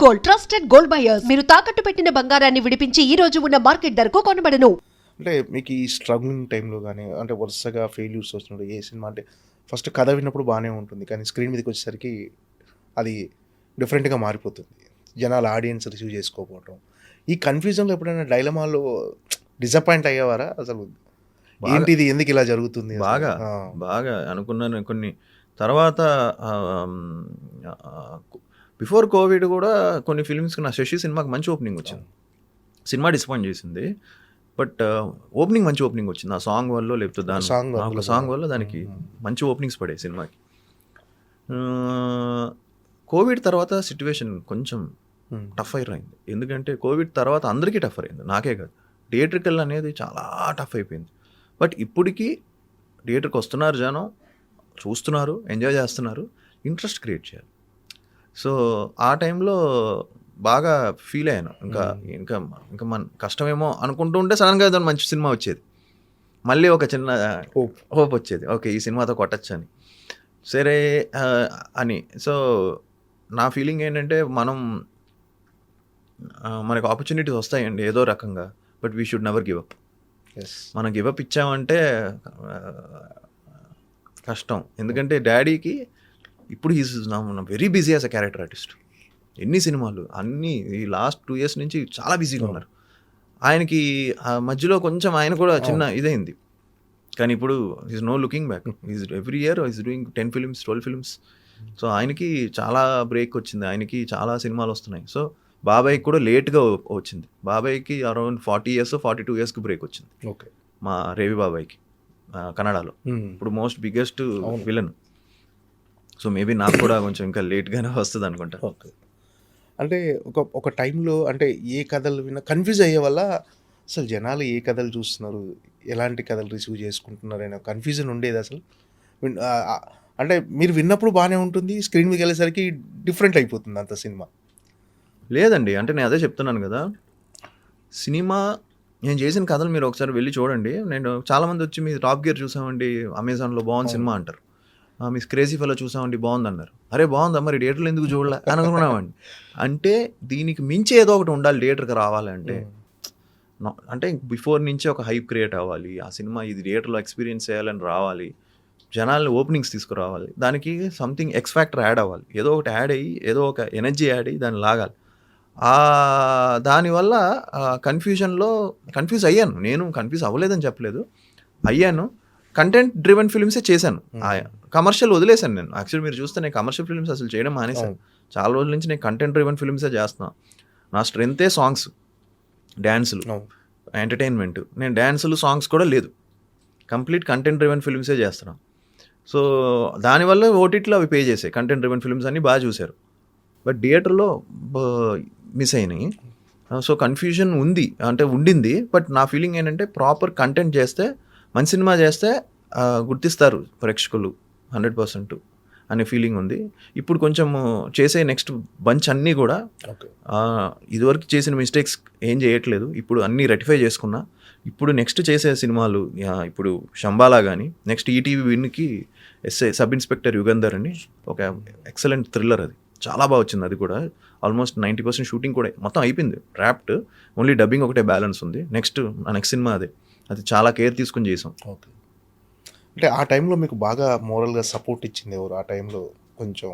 Gold, trusted gold buyers. మీరు తాకట్టు పెట్టిన బంగారాన్ని విడిపించి ఈ రోజు ఉన్న మార్కెట్ ధరకు కొనబడను. అంటే మీకు ఈ స్ట్రగులింగ్ టైంలో కానీ అంటే వరుసగా ఫెయిల్యూర్స్ వస్తున్నప్పుడు ఏ సినిమా అంటే ఫస్ట్ కథ విన్నప్పుడు బాగానే ఉంటుంది, కానీ స్క్రీన్ మీదకి వచ్చేసరికి అది డిఫరెంట్గా మారిపోతుంది. జనాలు ఆడియన్స్ రిసీవ్ చేసుకోకపోవటం, ఈ కన్ఫ్యూజన్లో ఎప్పుడైనా డైలమాలో డిసప్పాయింట్ అయ్యేవారా? అసలు ఏంటి ఇది, ఎందుకు ఇలా జరుగుతుంది? బాగా బాగా అనుకున్నాను కొన్ని. తర్వాత బిఫోర్ కోవిడ్ కూడా కొన్ని ఫిల్మ్స్కి నా శశి సినిమాకి మంచి ఓపెనింగ్ వచ్చింది. సినిమా డిసప్పాయింట్ చేసింది, బట్ ఓపెనింగ్ మంచి ఓపెనింగ్ వచ్చింది. ఆ సాంగ్ వల్ల లేకపోతే దాని సాంగ్ వల్ల దానికి మంచి ఓపెనింగ్స్ పడాయి సినిమాకి. కోవిడ్ తర్వాత సిచ్యువేషన్ కొంచెం టఫ్ అయింది. ఎందుకంటే కోవిడ్ తర్వాత అందరికీ టఫ్ అయింది, నాకే కాదు. థియేట్రికల్ అనేది చాలా టఫ్ అయిపోయింది. బట్ ఇప్పటికీ థియేటర్కి వస్తున్నారు జనం, చూస్తున్నారు, ఎంజాయ్ చేస్తున్నారు, ఇంట్రెస్ట్ క్రియేట్ చేయాలి. సో ఆ టైంలో బాగా ఫీల్ అయ్యాను. ఇంకా ఇంకా ఇంకా మన కష్టమేమో అనుకుంటూ ఉంటే సడన్గా ఏదైనా మంచి సినిమా వచ్చేది, మళ్ళీ ఒక చిన్న హోప్ వచ్చేది, ఓకే ఈ సినిమాతో కొట్టచ్చు అని, సరే అని. సో నా ఫీలింగ్ ఏంటంటే మనకు ఆపర్చునిటీస్ వస్తాయండి ఏదో రకంగా, but we should never give up. మనం గివ్ అప్ ఇచ్చామంటే కష్టం. ఎందుకంటే డాడీకి ఇప్పుడు is very busy as a character artist. ఎన్ని సినిమాలు అన్నీ ఈ లాస్ట్ 2 years నుంచి చాలా బిజీగా ఉన్నారు. ఆయనకి మధ్యలో కొంచెం ఆయన కూడా చిన్న ఇదైంది, కానీ ఇప్పుడు is no looking back. Is every year is doing 10 films 12 films. So ఆయనకి చాలా బ్రేక్ వచ్చింది, ఆయనకి చాలా సినిమాలు వస్తున్నాయి. సో బాబాయ్కి కూడా లేట్గా వచ్చింది. బాబాయ్కి అరౌండ్ 40 years 42 yearsకి బ్రేక్ వచ్చింది. ఓకే, మా రేవి బాబాయ్కి కన్నడలో ఇప్పుడు most biggest villain. So maybe నాకు కూడా కొంచెం ఇంకా లేట్గానే వస్తుంది అనుకుంటా. ఓకే. అంటే ఒక టైంలో అంటే ఏ కథలు విన్నా కన్ఫ్యూజ్ అయ్యే వల్ల అసలు జనాలు ఏ కథలు చూస్తున్నారు, ఎలాంటి కథలు రిసీవ్ చేసుకుంటున్నారు అనే కన్ఫ్యూజన్ ఉండేది అసలు. అంటే మీరు విన్నప్పుడు బాగానే ఉంటుంది, స్క్రీన్ మీదకి వెళ్ళేసరికి డిఫరెంట్ అయిపోతుంది అంత సినిమా. లేదండి, అంటే నేను అదే చెప్తున్నాను కదా, సినిమా నేను చేసిన కథలు మీరు ఒకసారి వెళ్ళి చూడండి. నేను చాలామంది వచ్చి మీ టాప్ గేర్ చూసామండి అమెజాన్లో బాగుంది సినిమా అంటారు, మీ క్రేజీ ఫెలో చూసామండి బాగుంది అన్నారు. అరే బాగుందా, మరి థియేటర్లో ఎందుకు చూడలే అని అనుకున్నామండి. అంటే దీనికి మించి ఏదో ఒకటి ఉండాలి థియేటర్కి రావాలంటే. అంటే బిఫోర్ నుంచే ఒక హైప్ క్రియేట్ అవ్వాలి, ఆ సినిమా ఇది థియేటర్లో ఎక్స్పీరియన్స్ చేయాలని రావాలి, జనాల్ని ఓపెనింగ్స్ తీసుకురావాలి, దానికి సంథింగ్ ఎక్స్ ఫ్యాక్టర్ యాడ్ అవ్వాలి, ఏదో ఒకటి యాడ్ అయ్యి ఏదో ఒక ఎనర్జీ యాడ్ అయ్యి దాన్ని లాగాలి. దానివల్ల కన్ఫ్యూజ్ అయ్యాను. నేను కన్ఫ్యూజ్ అవ్వలేదని చెప్పలేదు, అయ్యాను. కంటెంట్ డ్రివెన్ ఫిల్మ్సే చేశాను, కమర్షియల్ వదిలేశాను నేను. యాక్చువల్లీ మీరు చూస్తే నేను కమర్షియల్ ఫిల్మ్స్ అసలు చేయడం మానేశాను. చాలా రోజుల నుంచి నేను కంటెంట్ డ్రివెన్ ఫిల్మ్సే చేస్తున్నాను. నా స్ట్రెంతే సాంగ్స్, డ్యాన్సులు, ఎంటర్టైన్మెంట్. నేను డ్యాన్సులు సాంగ్స్ కూడా లేదు, కంప్లీట్ కంటెంట్ డ్రివెన్ ఫిల్మ్సే చేస్తున్నాను. సో దానివల్ల ఓటీటీలో అవి పే చేసాయి, కంటెంట్ డ్రివెన్ ఫిల్మ్స్ అన్నీ బాగా చూశారు. బట్ థియేటర్లో మిస్ అయినాయి. సో కన్ఫ్యూజన్ ఉండింది. బట్ నా ఫీలింగ్ ఏంటంటే ప్రాపర్ కంటెంట్ చేస్తే, మంచి సినిమా చేస్తే గుర్తిస్తారు ప్రేక్షకులు 100% అనే ఫీలింగ్ ఉంది. ఇప్పుడు కొంచెం చేసే నెక్స్ట్ బంచ్ అన్నీ కూడా ఇదివరకు చేసిన మిస్టేక్స్ ఏం చేయట్లేదు, ఇప్పుడు అన్నీ రెక్టిఫై చేసుకున్నా. ఇప్పుడు నెక్స్ట్ చేసే సినిమాలు ఇప్పుడు శంబాలా కానీ, నెక్స్ట్ ఈటీవీ విన్కి సబ్ ఇన్స్పెక్టర్ యుగంధర్ అని ఒక ఎక్సలెంట్ థ్రిల్లర్, అది చాలా బాగా వచ్చింది. అది కూడా ఆల్మోస్ట్ 90% షూటింగ్ కూడా మొత్తం అయిపోయింది, ర్యాప్డ్, ఓన్లీ డబ్బింగ్ ఒకటే బ్యాలెన్స్ ఉంది. నెక్స్ట్ సినిమా అది చాలా కేర్ తీసుకుని చేసాం. ఓకే. అంటే ఆ టైంలో మీకు బాగా మోరల్గా సపోర్ట్ ఇచ్చింది ఎవరు? ఆ టైంలో కొంచెం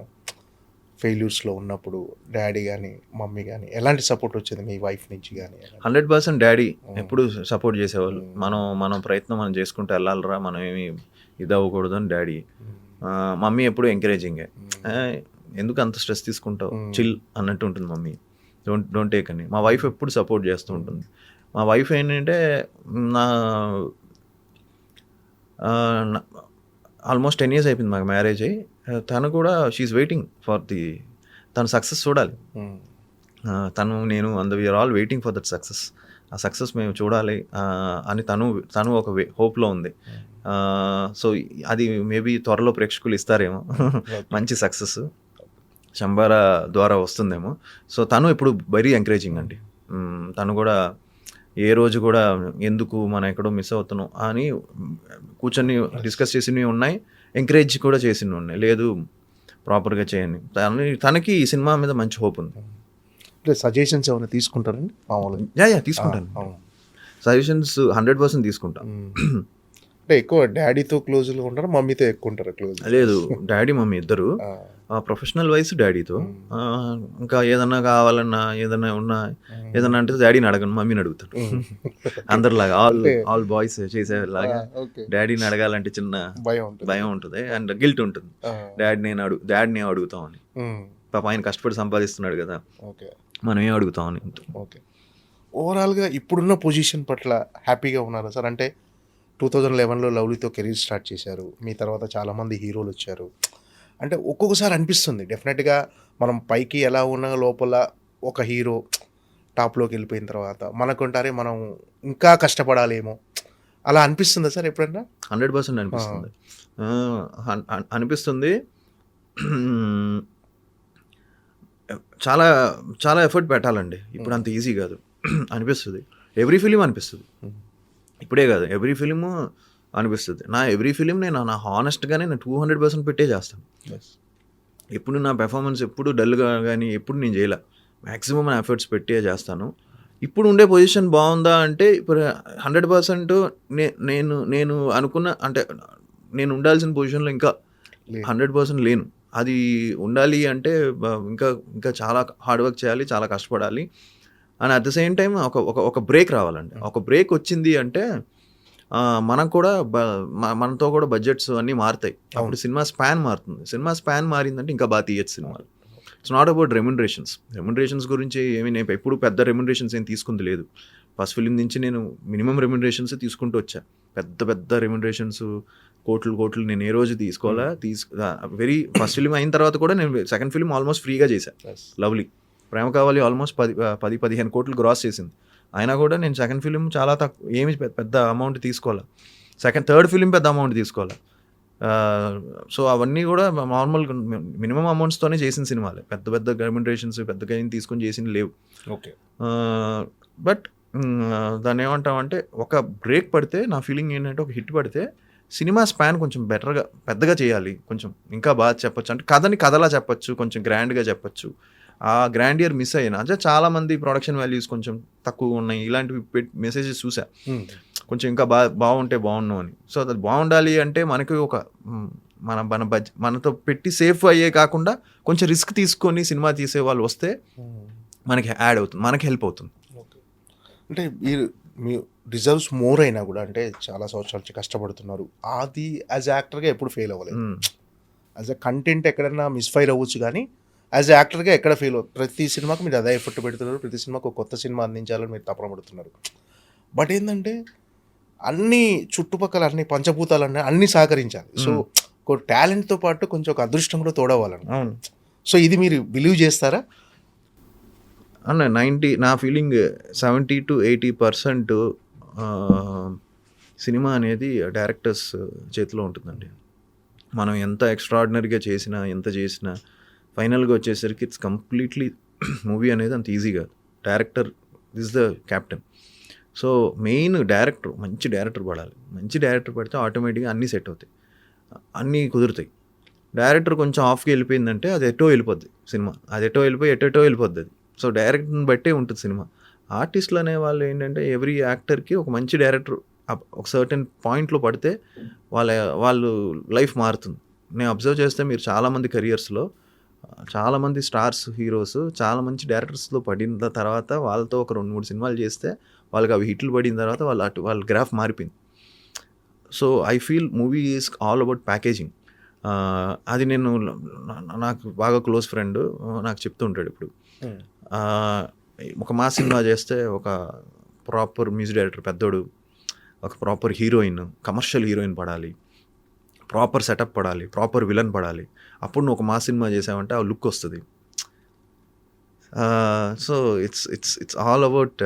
ఫెయిల్యూర్స్లో ఉన్నప్పుడు డాడీ కానీ మమ్మీ కానీ ఎలాంటి సపోర్ట్ వచ్చింది మీ వైఫ్ నుంచి కానీ? 100% డాడీ ఎప్పుడు సపోర్ట్ చేసేవాళ్ళు. మనం ప్రయత్నం మనం చేసుకుంటూ వెళ్ళాలరా, మనం ఏమి ఇది అవ్వకూడదు అని డాడీ. మమ్మీ ఎప్పుడు ఎంకరేజింగే, ఎందుకు అంత స్ట్రెస్ తీసుకుంటావు, చిల్ అన్నట్టు ఉంటుంది మమ్మీ, డోంట్ టేక్ అని. మా వైఫ్ ఎప్పుడు సపోర్ట్ చేస్తూ ఉంటుంది. మా వైఫ్ ఏంటంటే ఆల్మోస్ట్ 10 years అయిపోయింది మాకు మ్యారేజ్ అయ్యి. తను కూడా షీఈస్ వెయిటింగ్ ఫర్ తన సక్సెస్ చూడాలి. నేను we're all waiting for that success. ఆ సక్సెస్ మేము చూడాలి అని తను ఒక హోప్లో ఉంది. సో అది మేబీ త్వరలో ప్రేక్షకులు ఇస్తారేమో మంచి సక్సెస్ శంబారా ద్వారా వస్తుందేమో. సో తను ఇప్పుడు వెరీ ఎంకరేజింగ్ అండి. తను కూడా ఏ రోజు కూడా ఎందుకు మనం ఎక్కడో మిస్ అవుతున్నాం అని కూర్చొని డిస్కస్ చేసినవి ఉన్నాయి, ఎంకరేజ్ కూడా చేసినవి ఉన్నాయి. లేదు ప్రాపర్గా చేయండి, తనకి ఈ సినిమా మీద మంచి హోప్ ఉంది. అంటే సజెషన్స్ ఏమైనా తీసుకుంటారండి మామూలుగా? యా తీసుకుంటాను. అవును. సజెషన్స్ 100% తీసుకుంటా. అంటే ఎక్కువ డాడీతో క్లోజ్గా ఉంటారు, మమ్మీతో ఎక్కువ ఉంటారు క్లోజ్? లేదు, డాడీ మమ్మీ ఇద్దరు. ప్రొఫెషనల్ వైస్ డాడీతో. ఇంకా ఏదన్నా కావాలన్నా ఏదన్నా ఉన్నా ఏదన్నా అంటే డాడీని అడగను, మమ్మీని అడుగుతాను. అందరిలాగా ఆల్ బాయ్స్ చేసేలాగా డాడీని అడగాలంటే చిన్న భయం ఉంటుంది అండ్ గిల్ట్ ఉంటుంది. డాడీని అడుగుతామని. పాప ఆయన కష్టపడి సంపాదిస్తున్నాడు కదా, మనం ఏం అడుగుతామని. ఓకే. ఓవరాల్గా ఇప్పుడున్న పొజిషన్ పట్ల హ్యాపీగా ఉన్నారా సార్? అంటే 2011లో లవ్లీతో కెరీర్ స్టార్ట్ చేశారు, మీ తర్వాత చాలామంది హీరోలు వచ్చారు. అంటే ఒక్కొక్కసారి అనిపిస్తుంది డెఫినెట్గా మనం పైకి ఎలా ఉన్నా లోపల ఒక హీరో టాప్లోకి వెళ్ళిపోయిన తర్వాత మనకుంటారే మనం ఇంకా కష్టపడాలేమో అలా అనిపిస్తుందా సార్ ఎప్పుడన్నా? 100% అనిపిస్తుంది. అనిపిస్తుంది. చాలా చాలా ఎఫర్ట్ పెట్టాలండి, ఇప్పుడు అంత ఈజీ కాదు అనిపిస్తుంది. ఎవ్రీ ఫిలిం అనిపిస్తుంది, ఇప్పుడే కాదు ఎవ్రీ ఫిలిము అనిపిస్తుంది. ఎవ్రీ ఫిలిం నేను నా హానెస్ట్గానే నేను 200% పెట్టే చేస్తాను. ఎప్పుడు నా పెర్ఫార్మెన్స్ ఎప్పుడు డల్గా కానీ ఎప్పుడు నేను చేయలే, మ్యాక్సిమం నా ఎఫర్ట్స్ పెట్టే చేస్తాను. ఇప్పుడు ఉండే పొజిషన్ బాగుందా అంటే ఇప్పుడు 100% నేను అనుకున్న అంటే నేను ఉండాల్సిన పొజిషన్లో ఇంకా 100% లేను. అది ఉండాలి అంటే ఇంకా చాలా హార్డ్ వర్క్ చేయాలి, చాలా కష్టపడాలి. And at the same time ఒక బ్రేక్ రావాలండి. ఒక బ్రేక్ వచ్చింది అంటే మనం కూడా మనతో కూడా బడ్జెట్స్ అన్నీ మారుతాయి. అప్పుడు సినిమా స్పాన్ మారుతుంది. సినిమా స్పాన్ మారిందంటే ఇంకా బాగా తీయచ్చు సినిమాలు. ఇట్స్ నాట్ అబౌట్ రెమ్యునరేషన్స్ గురించి నేను ఎప్పుడు పెద్ద రెమ్యునరేషన్స్ ఏం తీసుకుంది లేదు. ఫస్ట్ ఫిలిం నుంచి నేను మినిమం రెమ్యునరేషన్స్ తీసుకుంటూ వచ్చా. పెద్ద రెమ్యునరేషన్స్ కోట్లు నేను ఏ రోజు తీసుకోవాలా. వెరీ ఫస్ట్ ఫిలిం అయిన తర్వాత కూడా నేను సెకండ్ ఫిలిం ఆల్మోస్ట్ ఫ్రీగా చేశాను. లవ్లీ ప్రేమ కావాలి ఆల్మోస్ట్ 10-15 కోట్లు గ్రాస్ చేసింది. అయినా కూడా నేను సెకండ్ ఫిలిం చాలా తక్కువ, ఏమి పెద్ద అమౌంట్ తీసుకోవాలి. థర్డ్ ఫిలిం పెద్ద అమౌంట్ తీసుకోవాలి. సో అవన్నీ కూడా నార్మల్ మినిమం అమౌంట్స్తోనే చేసిన సినిమాలే. పెద్ద రెమ్యునరేషన్స్ పెద్దగా ఏం తీసుకొని చేసిన లేవు. ఓకే. బట్ దాన్ని ఏమంటామంటే ఒక బ్రేక్ పడితే నా ఫీలింగ్ ఏంటంటే ఒక హిట్ పడితే సినిమా స్పాన్ కొంచెం పెద్దగా చేయాలి, కొంచెం ఇంకా బాగా చెప్పచ్చు. అంటే కథని కథలా చెప్పచ్చు, కొంచెం గ్రాండ్గా చెప్పచ్చు. ఆ గ్రాండియర్ మిస్ అయినా అంటే చాలామంది ప్రొడక్షన్ వాల్యూస్ కొంచెం తక్కువ ఉన్నాయి, ఇలాంటివి మెసేజెస్ చూసా. కొంచెం ఇంకా బాగుంటే బాగున్నాం అని. సో అది బాగుండాలి అంటే మనకి ఒక మనతో పెట్టి సేఫ్ అయ్యే కాకుండా కొంచెం రిస్క్ తీసుకొని సినిమా తీసే వాళ్ళు వస్తే మనకి యాడ్ అవుతుంది, మనకి హెల్ప్ అవుతుంది. అంటే మీ రిజర్వ్స్ మోర్ అయినా కూడా అంటే చాలా సంవత్సరాల నుంచి కష్టపడుతున్నారు, అది యాజ్ యాక్టర్గా ఎప్పుడు ఫెయిల్ అవ్వలేదు. యాజ్ అ కంటెంట్ ఎక్కడన్నా మిస్ఫైర్ అవ్వచ్చు కానీ యాజ్ యాక్టర్గా ఎక్కడ ఫెయిల్ అవ్వదు. ప్రతి సినిమాకి మీరు అదే ఎఫర్ట్ పెడుతున్నారు, ప్రతి సినిమాకి ఒక కొత్త సినిమా అందించాలని మీరు తపన పడుతున్నారు. బట్ ఏంటంటే అన్ని చుట్టుపక్కల అన్ని పంచభూతాలన్నీ అన్నీ సహకరించాలి. సో ఒక టాలెంట్తో పాటు కొంచెం ఒక అదృష్టం కూడా తోడవ్వాలని. సో ఇది మీరు బిలీవ్ చేస్తారా? అన్న నా ఫీలింగ్ 70-80% సినిమా అనేది డైరెక్టర్స్ చేతిలో ఉంటుందండి. మనం ఎంత ఎక్స్ట్రాడినరీగా చేసినా ఎంత చేసినా ఫైనల్గా వచ్చేసరికి ఇట్స్ కంప్లీట్లీ మూవీ అనేది అంత ఈజీ కాదు. Director is the captain. So main మంచి డైరెక్టర్ పడాలి. మంచి డైరెక్టర్ పడితే ఆటోమేటిక్గా అన్నీ సెట్ అవుతాయి, అన్నీ కుదురుతాయి. డైరెక్టర్ కొంచెం ఆఫ్కి వెళ్ళిపోయిందంటే అది ఎటో వెళ్ళిపోద్ది సినిమా, అది ఎటో వెళ్ళిపోద్ది అది. సో డైరెక్టర్ని బట్టే ఉంటుంది సినిమా. ఆర్టిస్టులు అనే వాళ్ళు ఏంటంటే ఎవ్రీ యాక్టర్కి ఒక మంచి డైరెక్టర్ ఒక సర్టెన్ పాయింట్లో పడితే వాళ్ళు లైఫ్ మారుతుంది. నేను అబ్జర్వ్ చేస్తే మీరు చాలామంది కెరియర్స్లో చాలామంది స్టార్స్ హీరోస్ చాలా మంచి డైరెక్టర్స్తో పడిన తర్వాత వాళ్ళతో ఒక 2-3 సినిమాలు చేస్తే వాళ్ళకి అవి హిట్లు పడిన తర్వాత వాళ్ళ గ్రాఫ్ మారిపోయింది. So I feel movie is all about packaging. అది నేను నాకు బాగా క్లోజ్ ఫ్రెండ్ నాకు చెప్తూ ఉంటాడు ఇప్పుడు, ఒక మాస్ సినిమా చేస్తే ఒక ప్రాపర్ మ్యూజిక్ డైరెక్టర్ పెద్దోడు, ఒక ప్రాపర్ హీరోయిన్, కమర్షియల్ హీరోయిన్ పడాలి, ప్రాపర్ సెటప్ పడాలి, ప్రాపర్ విలన్ పడాలి. అప్పుడు నువ్వు ఒక మాస్ సినిమా చేసావంటే ఆ లుక్ వస్తుంది. So it's all about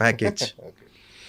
package.